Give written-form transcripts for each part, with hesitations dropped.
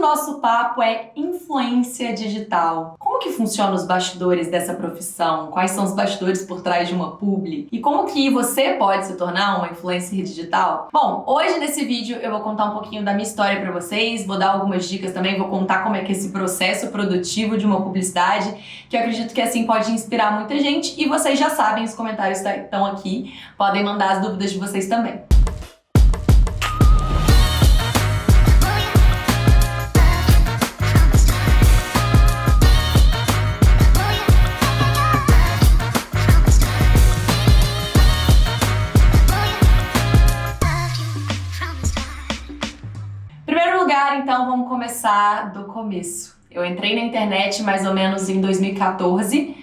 nosso papo é influência digital. Como que funciona os bastidores dessa profissão? Quais são os bastidores por trás de uma publi? E como que você pode se tornar uma influencer digital? Bom, hoje nesse vídeo eu vou contar um pouquinho da minha história pra vocês, vou dar algumas dicas também, vou contar como é que é esse processo produtivo de uma publicidade, que eu acredito que assim pode inspirar muita gente, e vocês já sabem, os comentários estão aqui, podem mandar as dúvidas de vocês também. Então vamos começar do começo. Eu entrei na internet mais ou menos em 2014,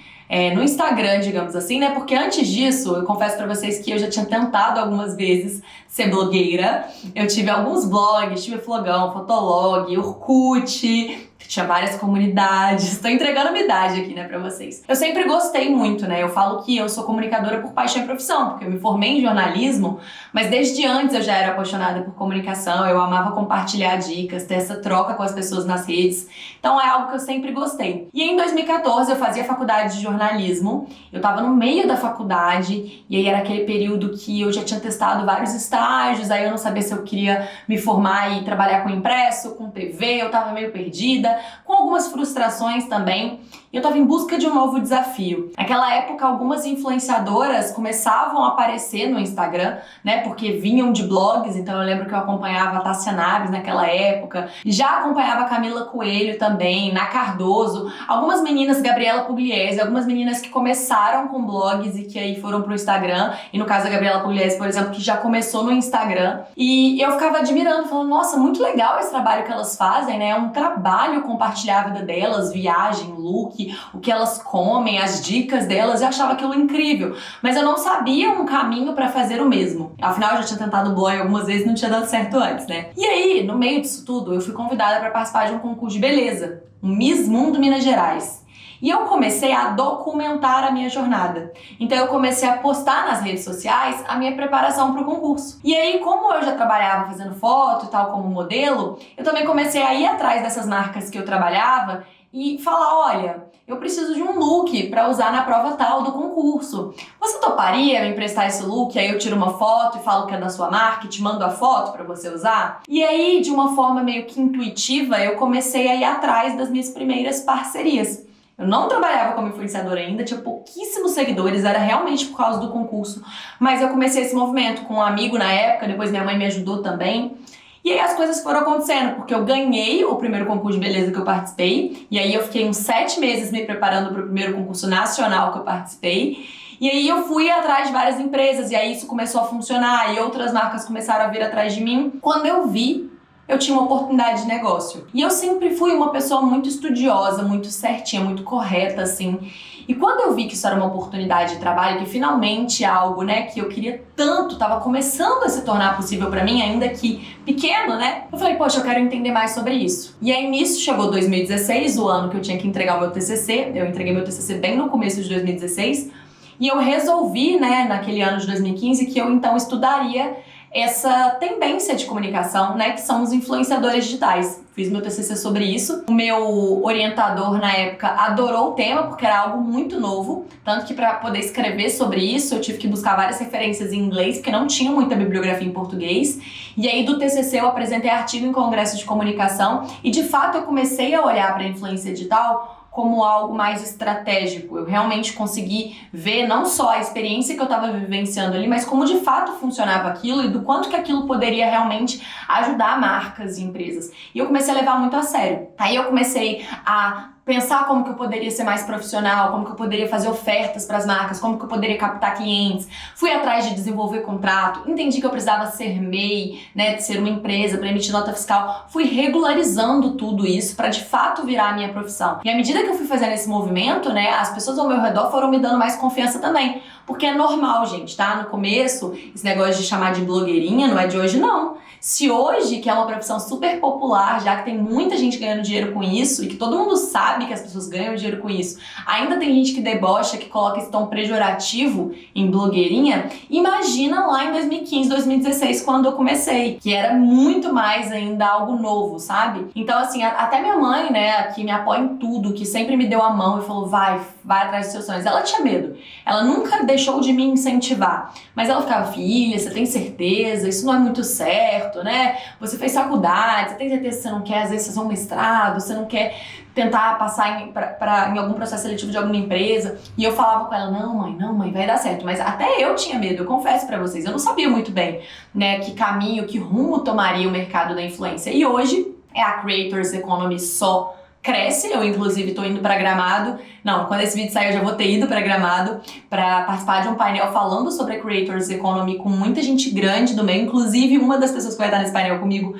no Instagram, digamos assim, né? Porque antes disso, eu confesso pra vocês que eu já tinha tentado algumas vezes ser blogueira. Eu tive alguns blogs, tive Flogão, Fotolog, Orkut, tinha várias comunidades. Tô entregando a minha idade aqui, né, pra vocês. Eu sempre gostei muito, né? Eu falo que eu sou comunicadora por paixão e profissão, porque eu me formei em jornalismo, mas desde antes eu já era apaixonada por comunicação, eu amava compartilhar dicas, ter essa troca com as pessoas nas redes. Então é algo que eu sempre gostei. E em 2014 eu fazia faculdade de jornalismo, eu tava no meio da faculdade, e aí era aquele período que eu já tinha testado vários estágios, aí eu não sabia se eu queria me formar e trabalhar com impresso, com TV, eu tava meio perdida, com algumas frustrações também, e eu tava em busca de um novo desafio. Naquela época, algumas influenciadoras começavam a aparecer no Instagram, né, porque vinham de blogs, então eu lembro que eu acompanhava a Tássia Naves naquela época, já acompanhava a Camila Coelho também, Na Cardoso, algumas meninas, Gabriela Pugliese, algumas meninas que começaram com blogs e que aí foram pro Instagram, e no caso da Gabriela Pugliese, por exemplo, que já começou no Instagram, e eu ficava admirando, falando, nossa, muito legal esse trabalho que elas fazem, né, é um trabalho compartilhar a vida delas, viagem, look, o que elas comem, as dicas delas, eu achava aquilo incrível, mas eu não sabia um caminho pra fazer o mesmo. Afinal, eu já tinha tentado blog algumas vezes e não tinha dado certo antes, né? E aí, no meio disso tudo, eu fui convidada pra participar de um concurso de beleza, o Miss Mundo Minas Gerais. E eu comecei a documentar a minha jornada. Então eu comecei a postar nas redes sociais a minha preparação para o concurso. E aí, como eu já trabalhava fazendo foto e tal como modelo, eu também comecei a ir atrás dessas marcas que eu trabalhava e falar, olha, eu preciso de um look para usar na prova tal do concurso. Você toparia me emprestar esse look? Aí eu tiro uma foto e falo que é da sua marca e te mando a foto para você usar? E aí, de uma forma meio que intuitiva, eu comecei a ir atrás das minhas primeiras parcerias. Eu não trabalhava como influenciadora ainda, tinha pouquíssimos seguidores, era realmente por causa do concurso, mas eu comecei esse movimento com um amigo na época, depois minha mãe me ajudou também. E aí as coisas foram acontecendo, porque eu ganhei o primeiro concurso de beleza que eu participei, e aí eu fiquei uns 7 meses me preparando para o primeiro concurso nacional que eu participei, e aí eu fui atrás de várias empresas, e aí isso começou a funcionar, e outras marcas começaram a vir atrás de mim. Quando eu vi, eu tinha uma oportunidade de negócio. E eu sempre fui uma pessoa muito estudiosa, muito certinha, muito correta, assim. E quando eu vi que isso era uma oportunidade de trabalho, que finalmente algo, né, que eu queria tanto, tava começando a se tornar possível pra mim, ainda que pequeno, né, eu falei, poxa, eu quero entender mais sobre isso. E aí nisso chegou 2016, o ano que eu tinha que entregar o meu TCC, eu entreguei meu TCC bem no começo de 2016, e eu resolvi, né, naquele ano de 2015, que eu então estudaria essa tendência de comunicação, né, que são os influenciadores digitais. Fiz meu TCC sobre isso. O meu orientador, na época, adorou o tema, porque era algo muito novo, tanto que para poder escrever sobre isso, eu tive que buscar várias referências em inglês, porque não tinha muita bibliografia em português. E aí, do TCC, eu apresentei artigo em congresso de comunicação, e de fato eu comecei a olhar para a influência digital como algo mais estratégico. Eu realmente consegui ver não só a experiência que eu estava vivenciando ali, mas como de fato funcionava aquilo e do quanto que aquilo poderia realmente ajudar marcas e empresas. E eu comecei a levar muito a sério. Aí eu comecei a pensar como que eu poderia ser mais profissional, como que eu poderia fazer ofertas para as marcas, como que eu poderia captar clientes. Fui atrás de desenvolver contrato, entendi que eu precisava ser MEI, né, de ser uma empresa para emitir nota fiscal. Fui regularizando tudo isso para de fato virar a minha profissão. E à medida que eu fui fazendo esse movimento, né, as pessoas ao meu redor foram me dando mais confiança também. Porque é normal, gente, tá? No começo, esse negócio de chamar de blogueirinha não é de hoje, não. Se hoje, que é uma profissão super popular, já que tem muita gente ganhando dinheiro com isso e que todo mundo sabe que as pessoas ganham dinheiro com isso, ainda tem gente que debocha, que coloca esse tom pejorativo em blogueirinha, imagina lá em 2015, 2016, quando eu comecei, que era muito mais ainda algo novo, sabe? Então, assim, até minha mãe, né, que me apoia em tudo, que sempre me deu a mão e falou, vai atrás dos seus sonhos. Ela tinha medo. Ela nunca deixou de me incentivar. Mas ela ficava, filha, você tem certeza? Isso não é muito certo, né? Você fez faculdade, você tem certeza que você não quer, às vezes, fazer um mestrado, você não quer tentar passar em algum processo seletivo de alguma empresa. E eu falava com ela, não, mãe, vai dar certo. Mas até eu tinha medo, eu confesso pra vocês. Eu não sabia muito bem, né, que caminho, que rumo tomaria o mercado da influência. E hoje, a Creators Economy só cresce. Eu, inclusive, tô indo pra Gramado. Não, quando esse vídeo sair, eu já vou ter ido pra Gramado pra participar de um painel falando sobre a Creators Economy com muita gente grande do meio. Inclusive, uma das pessoas que vai estar nesse painel comigo,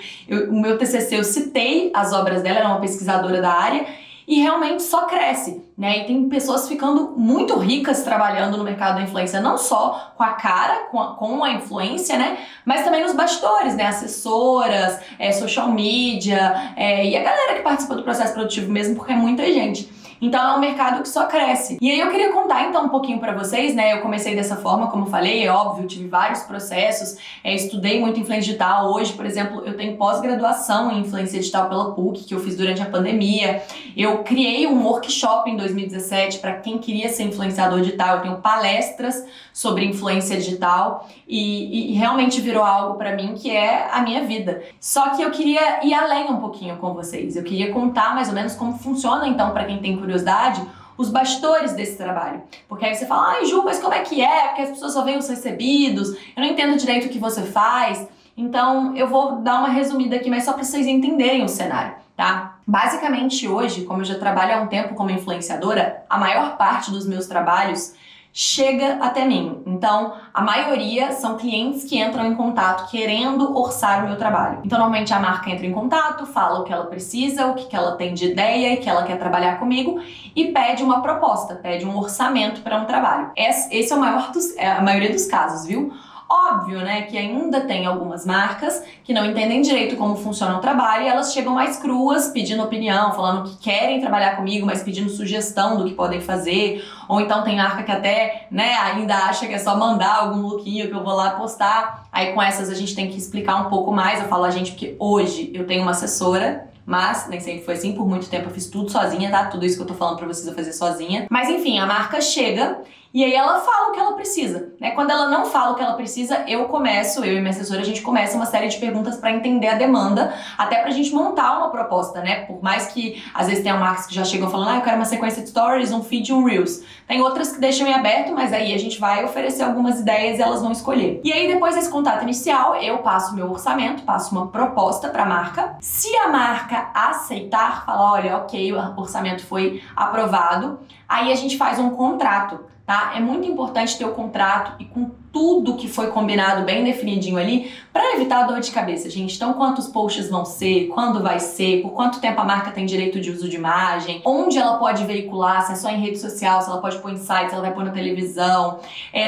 o meu TCC, eu citei as obras dela, ela é uma pesquisadora da área, e realmente só cresce, né? E tem pessoas ficando muito ricas trabalhando no mercado da influência, não só com a cara, com a influência, né? Mas também nos bastidores, né? Assessoras, social media, e a galera que participa do processo produtivo mesmo, porque é muita gente. Então é um mercado que só cresce. E aí eu queria contar então um pouquinho pra vocês, né? Eu comecei dessa forma, como eu falei, é óbvio, tive vários processos, estudei muito influência digital. Hoje, por exemplo, eu tenho pós-graduação em influência digital pela PUC, que eu fiz durante a pandemia. Eu criei um workshop em 2017 para quem queria ser influenciador digital. Eu tenho palestras sobre influência digital e realmente virou algo pra mim que é a minha vida. Só que eu queria ir além um pouquinho com vocês. Eu queria contar mais ou menos como funciona, então, pra quem tem curiosidade, os bastidores desse trabalho. Porque aí você fala, ai Ju, mas como é que é? Porque as pessoas só veem os recebidos, eu não entendo direito o que você faz. Então eu vou dar uma resumida aqui, mas só para vocês entenderem o cenário, tá? Basicamente hoje, como eu já trabalho há um tempo como influenciadora, a maior parte dos meus trabalhos chega até mim. Então, a maioria são clientes que entram em contato querendo orçar o meu trabalho. Então, normalmente a marca entra em contato, fala o que ela precisa, o que ela tem de ideia e que ela quer trabalhar comigo e pede uma proposta, pede um orçamento para um trabalho. Esse é a maioria dos casos, viu? Óbvio, né, que ainda tem algumas marcas que não entendem direito como funciona o trabalho e elas chegam mais cruas, pedindo opinião, falando que querem trabalhar comigo, mas pedindo sugestão do que podem fazer. Ou então tem marca que até, né, ainda acha que é só mandar algum lookinho que eu vou lá postar. Aí com essas a gente tem que explicar um pouco mais. Eu falo a gente porque hoje eu tenho uma assessora, mas nem sempre foi assim, por muito tempo eu fiz tudo sozinha, tá? Tudo isso que eu tô falando pra vocês eu fazer sozinha. Mas enfim, a marca chega e aí ela fala o que ela precisa, né? Quando ela não fala o que ela precisa, eu e minha assessora, a gente começa uma série de perguntas pra entender a demanda, até pra gente montar uma proposta, né? Por mais que às vezes tenham marcas que já chegam falando, eu quero uma sequência de stories, um feed e um reels. Tem outras que deixam em aberto, mas aí a gente vai oferecer algumas ideias e elas vão escolher. E aí depois desse contato inicial, eu passo meu orçamento, passo uma proposta pra marca. Se a marca aceitar, falar, olha, ok, o orçamento foi aprovado, aí a gente faz um contrato, tá? É muito importante ter o contrato e com tudo que foi combinado bem definidinho ali para evitar dor de cabeça, gente. Então, quantos posts vão ser, quando vai ser, por quanto tempo a marca tem direito de uso de imagem, onde ela pode veicular, se é só em rede social, se ela pode pôr em site, se ela vai pôr na televisão.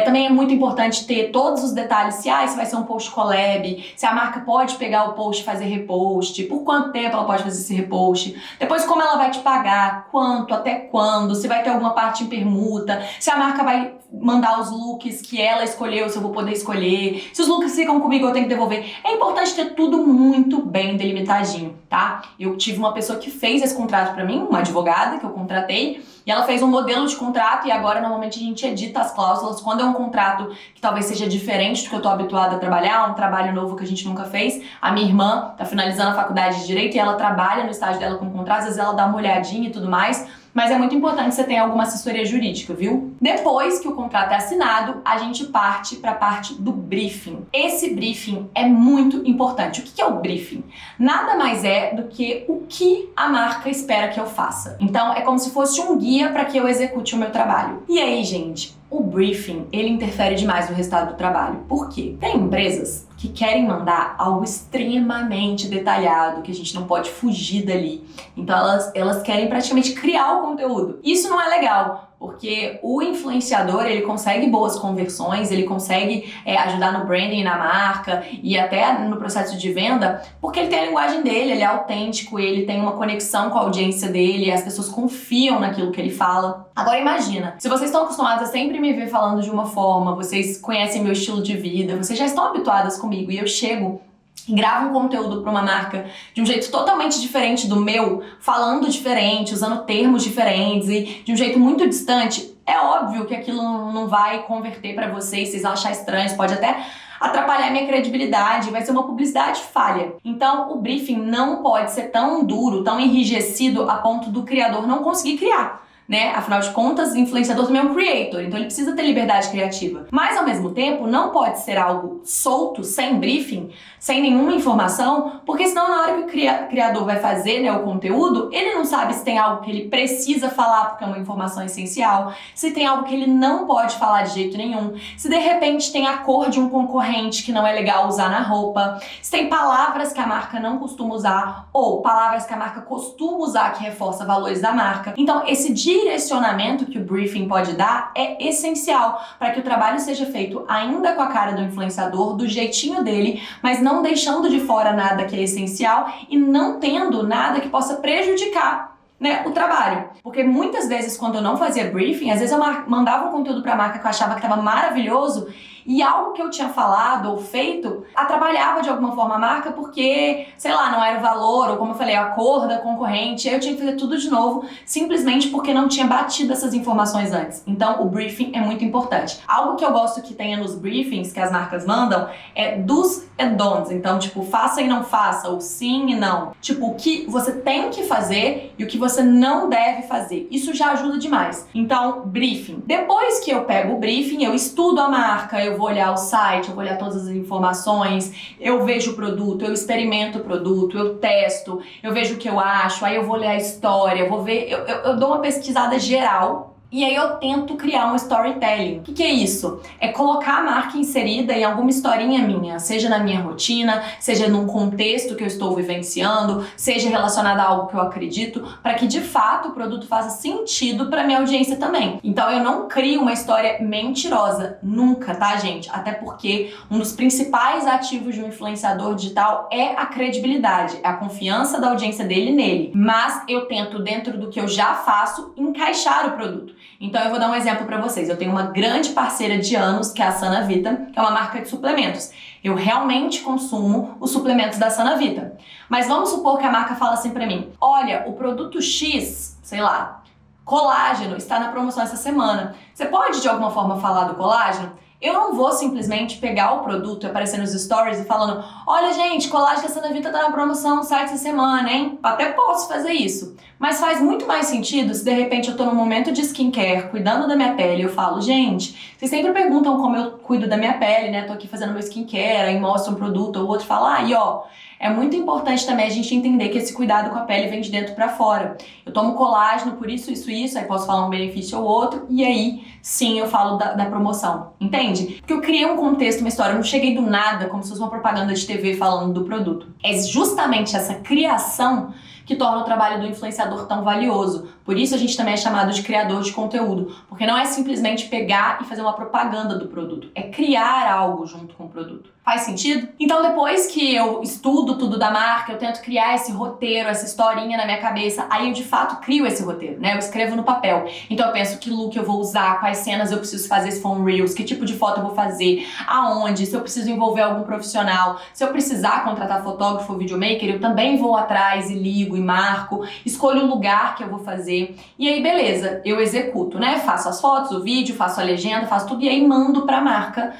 Também é muito importante ter todos os detalhes, se vai ser um post collab, se a marca pode pegar o post e fazer repost, por quanto tempo ela pode fazer esse repost, depois como ela vai te pagar, quanto, até quando, se vai ter alguma parte em permuta, se a marca vai mandar os looks que ela escolheu, se eu vou poder escolher, se os looks ficam comigo eu tenho que devolver. É importante ter tudo muito bem delimitadinho, tá? Eu tive uma pessoa que fez esse contrato pra mim, uma advogada que eu contratei, e ela fez um modelo de contrato e agora normalmente a gente edita as cláusulas quando é um contrato que talvez seja diferente do que eu tô habituada a trabalhar, um trabalho novo que a gente nunca fez. A minha irmã tá finalizando a faculdade de Direito e ela trabalha no estágio dela com contrato, às vezes ela dá uma olhadinha e tudo mais, mas é muito importante que você tenha alguma assessoria jurídica, viu? Depois que o contrato é assinado, a gente parte para a parte do briefing. Esse briefing é muito importante. O que é o briefing? Nada mais é do que o que a marca espera que eu faça. Então, é como se fosse um guia para que eu execute o meu trabalho. E aí, gente, o briefing, ele interfere demais no resultado do trabalho. Por quê? Tem empresas que querem mandar algo extremamente detalhado, que a gente não pode fugir dali. Então elas querem praticamente criar o conteúdo. Isso não é legal, Porque o influenciador, ele consegue boas conversões, ele consegue ajudar no branding na marca e até no processo de venda, porque ele tem a linguagem dele, ele é autêntico, ele tem uma conexão com a audiência dele, as pessoas confiam naquilo que ele fala. Agora imagina, se vocês estão acostumados a sempre me ver falando de uma forma, vocês conhecem meu estilo de vida, vocês já estão habituadas comigo e eu chego e gravo um conteúdo para uma marca de um jeito totalmente diferente do meu, falando diferente, usando termos diferentes e de um jeito muito distante, é óbvio que aquilo não vai converter para vocês vão achar estranho, pode até atrapalhar minha credibilidade, vai ser uma publicidade falha. Então, o briefing não pode ser tão duro, tão enrijecido a ponto do criador não conseguir criar. Né? Afinal de contas, o influenciador também é um creator, então ele precisa ter liberdade criativa. Mas, ao mesmo tempo, não pode ser algo solto, sem briefing, sem nenhuma informação, porque senão na hora que o criador vai fazer, né, o conteúdo, ele não sabe se tem algo que ele precisa falar porque é uma informação essencial, se tem algo que ele não pode falar de jeito nenhum, se de repente tem a cor de um concorrente que não é legal usar na roupa, se tem palavras que a marca não costuma usar ou palavras que a marca costuma usar que reforça valores da marca. Então, esse direcionamento que o briefing pode dar é essencial para que o trabalho seja feito ainda com a cara do influenciador, do jeitinho dele, mas não deixando de fora nada que é essencial e não tendo nada que possa prejudicar, né, o trabalho. Porque muitas vezes quando eu não fazia briefing, às vezes eu mandava um conteúdo para a marca que eu achava que estava maravilhoso e algo que eu tinha falado ou feito atrapalhava de alguma forma a marca porque, sei lá, não era o valor ou, como eu falei, a cor da concorrente. Aí eu tinha que fazer tudo de novo simplesmente porque não tinha batido essas informações antes. Então, o briefing é muito importante. Algo que eu gosto que tenha nos briefings que as marcas mandam é do's and don'ts. Então, tipo, faça e não faça, ou sim e não. Tipo, o que você tem que fazer e o que você não deve fazer. Isso já ajuda demais. Então, briefing. Depois que eu pego o briefing, eu estudo a marca, eu vou olhar o site, eu vou olhar todas as informações, eu vejo o produto, eu experimento o produto, eu testo, eu vejo o que eu acho, aí eu vou ler a história, eu vou ver, eu dou uma pesquisada geral. E aí eu tento criar um storytelling. O que é isso? É colocar a marca inserida em alguma historinha minha, seja na minha rotina, seja num contexto que eu estou vivenciando, seja relacionado a algo que eu acredito, para que de fato o produto faça sentido para minha audiência também. Então eu não crio uma história mentirosa, nunca, tá, gente? Até porque um dos principais ativos de um influenciador digital é a credibilidade, é a confiança da audiência dele nele. Mas eu tento, dentro do que eu já faço, encaixar o produto. Então eu vou dar um exemplo para vocês. Eu tenho uma grande parceira de anos, que é a Sanavita, que é uma marca de suplementos. Eu realmente consumo os suplementos da Sanavita. Mas vamos supor que a marca fala assim para mim: olha, o produto X, sei lá, colágeno, está na promoção essa semana. Você pode de alguma forma falar do colágeno? Eu não vou simplesmente pegar o produto e aparecer nos stories e falando: olha, gente, colágeno da Sanavita tá na promoção no site essa semana, hein? Até posso fazer isso. Mas faz muito mais sentido se de repente eu tô num momento de skincare, cuidando da minha pele, eu falo: gente, vocês sempre perguntam como eu cuido da minha pele, né? Tô aqui fazendo meu skincare, aí mostra um produto ou outro e fala: aí ó, é muito importante também a gente entender que esse cuidado com a pele vem de dentro pra fora. Eu tomo colágeno por isso, aí posso falar um benefício ou outro, e aí sim eu falo da promoção, entende? Porque eu criei um contexto, uma história, eu não cheguei do nada como se fosse uma propaganda de TV falando do produto. É justamente essa criação que torna o trabalho do influenciador tão valioso. Por isso a gente também é chamado de criador de conteúdo, porque não é simplesmente pegar e fazer uma propaganda do produto, é criar algo junto com o produto. Faz sentido? Então depois que eu estudo tudo da marca, eu tento criar esse roteiro, essa historinha na minha cabeça, aí eu de fato crio esse roteiro, né? Eu escrevo no papel. Então eu penso que look eu vou usar, quais cenas eu preciso fazer se for um Reels, que tipo de foto eu vou fazer, aonde, se eu preciso envolver algum profissional, se eu precisar contratar fotógrafo ou videomaker, eu também vou atrás e ligo e marco, escolho o lugar que eu vou fazer. E aí, beleza, eu executo, né? Faço as fotos, o vídeo, faço a legenda, faço tudo e aí mando pra marca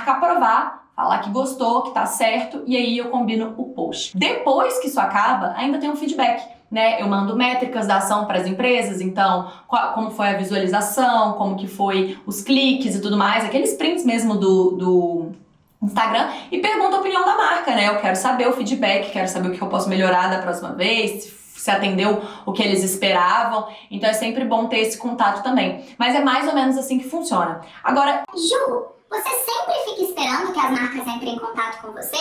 aprovar, falar que gostou, que tá certo, e aí eu combino o post. Depois que isso acaba, ainda tem um feedback, né? Eu mando métricas da ação para as empresas, então como foi a visualização, como que foi os cliques e tudo mais, aqueles prints mesmo do Instagram, e pergunto a opinião da marca, né? Eu quero saber o feedback, quero saber o que eu posso melhorar da próxima vez, se atendeu o que eles esperavam. Então é sempre bom ter esse contato também. Mas é mais ou menos assim que funciona. Agora, Ju, você sempre fica esperando que as marcas entrem em contato com você?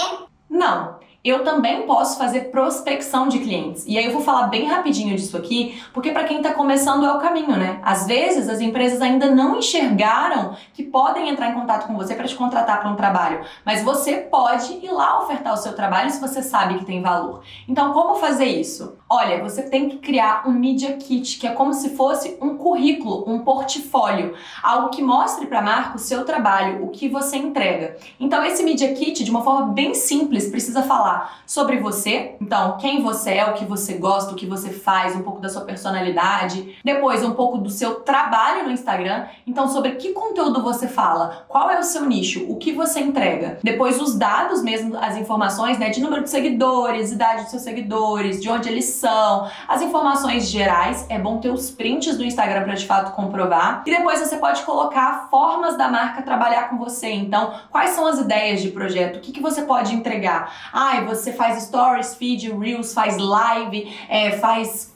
não. eu também posso fazer prospecção de clientes. E aí eu vou falar bem rapidinho disso aqui, porque para quem tá começando é o caminho, né? Às vezes as empresas ainda não enxergaram que podem entrar em contato com você para te contratar para um trabalho, mas você pode ir lá ofertar o seu trabalho se você sabe que tem valor. Então, como fazer isso? Olha, você tem que criar um Media Kit, que é como se fosse um currículo, um portfólio, algo que mostre para a marca o seu trabalho, o que você entrega. Então, esse Media Kit, de uma forma bem simples, precisa falar sobre você, então, quem você é, o que você gosta, o que você faz, um pouco da sua personalidade, depois um pouco do seu trabalho no Instagram, então, sobre que conteúdo você fala, qual é o seu nicho, o que você entrega, depois os dados mesmo, as informações, né, de número de seguidores, idade dos seus seguidores, de onde eles são, as informações gerais, é bom ter os prints do Instagram para de fato comprovar, e depois você pode colocar formas da marca trabalhar com você, então, quais são as ideias de projeto, o que você pode entregar. Você faz stories, feed, reels, faz live, faz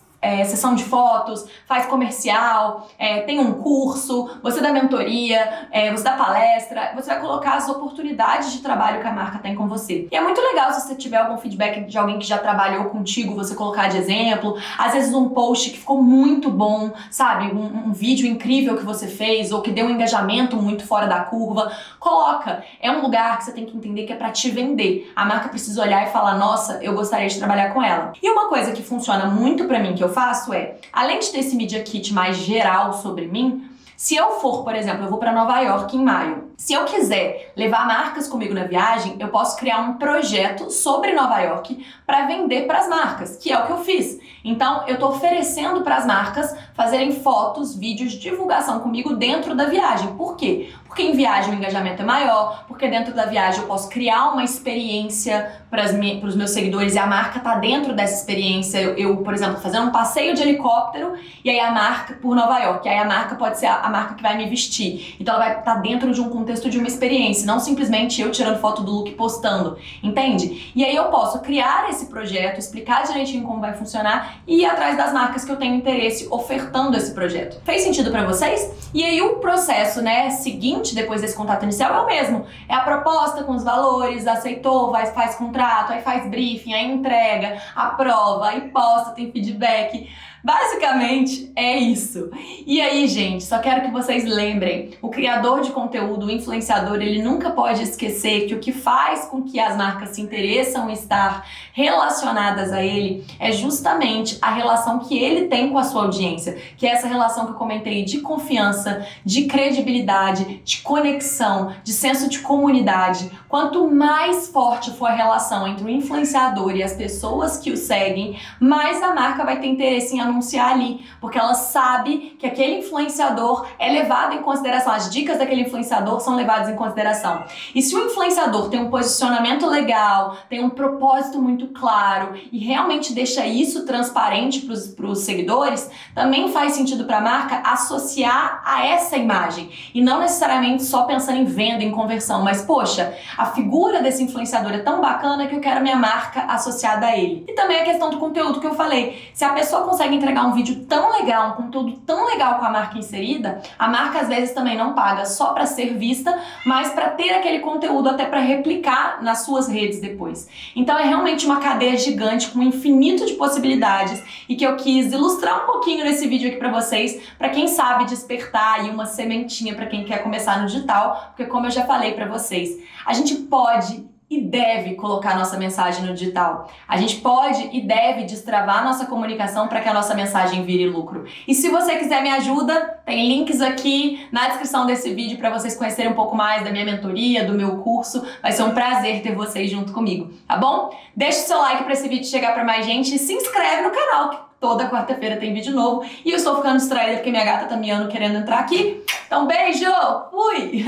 sessão de fotos, faz comercial, tem um curso, você dá mentoria, você dá palestra, você vai colocar as oportunidades de trabalho que a marca tem com você. E é muito legal se você tiver algum feedback de alguém que já trabalhou contigo, você colocar de exemplo, às vezes um post que ficou muito bom, sabe, um vídeo incrível que você fez ou que deu um engajamento muito fora da curva, coloca. É um lugar que você tem que entender que é pra te vender. A marca precisa olhar e falar, nossa, eu gostaria de trabalhar com ela. E uma coisa que funciona muito pra mim, que eu faço além de ter esse Media Kit mais geral sobre mim, se eu for, por exemplo, eu vou para Nova York em maio. Se eu quiser levar marcas comigo na viagem, eu posso criar um projeto sobre Nova York para vender para as marcas, que é o que eu fiz. Então, eu tô oferecendo para as marcas fazerem fotos, vídeos, divulgação comigo dentro da viagem. Por quê? Porque em viagem o engajamento é maior, porque dentro da viagem eu posso criar uma experiência para os meus seguidores e a marca tá dentro dessa experiência. Eu, por exemplo, fazendo um passeio de helicóptero e aí a marca por Nova York, aí a marca pode ser a marca que vai me vestir. Então ela vai estar dentro de um contexto de uma experiência, não simplesmente eu tirando foto do look e postando, entende? E aí eu posso criar esse projeto, explicar direitinho como vai funcionar e ir atrás das marcas que eu tenho interesse ofertando esse projeto. Fez sentido para vocês? E aí o processo, né, seguinte depois desse contato inicial é o mesmo. É a proposta com os valores, aceitou, faz contrato, aí faz briefing, aí entrega, aprova, aí posta, tem feedback. Basicamente é isso. E aí, gente, só quero que vocês lembrem, o criador de conteúdo, o influenciador, ele nunca pode esquecer que o que faz com que as marcas se interessam em estar relacionadas a ele é justamente a relação que ele tem com a sua audiência, que é essa relação que eu comentei de confiança, de credibilidade, de conexão, de senso de comunidade. Quanto mais forte for a relação entre o influenciador e as pessoas que o seguem, mais a marca vai ter interesse em anunciar ali, porque ela sabe que aquele influenciador é levado em consideração, as dicas daquele influenciador são levadas em consideração. E se o influenciador tem um posicionamento legal, tem um propósito muito claro e realmente deixa isso transparente para os seguidores, também faz sentido para a marca associar a essa imagem e não necessariamente só pensando em venda, em conversão, mas poxa, a figura desse influenciador é tão bacana que eu quero minha marca associada a ele. E também a questão do conteúdo que eu falei, se a pessoa consegue entregar um vídeo tão legal, um conteúdo tão legal com a marca inserida, a marca às vezes também não paga só para ser vista, mas para ter aquele conteúdo até para replicar nas suas redes depois. Então é realmente uma cadeia gigante com um infinito de possibilidades e que eu quis ilustrar um pouquinho nesse vídeo aqui para vocês, para quem sabe despertar aí uma sementinha para quem quer começar no digital, porque como eu já falei para vocês, a gente pode e deve colocar nossa mensagem no digital. A gente pode e deve destravar nossa comunicação para que a nossa mensagem vire lucro. E se você quiser me ajuda, tem links aqui na descrição desse vídeo para vocês conhecerem um pouco mais da minha mentoria, do meu curso. Vai ser um prazer ter vocês junto comigo, tá bom? Deixa o seu like para esse vídeo chegar para mais gente e se inscreve no canal, que toda quarta-feira tem vídeo novo. E eu estou ficando distraída porque minha gata tá miando querendo entrar aqui. Então beijo! Fui!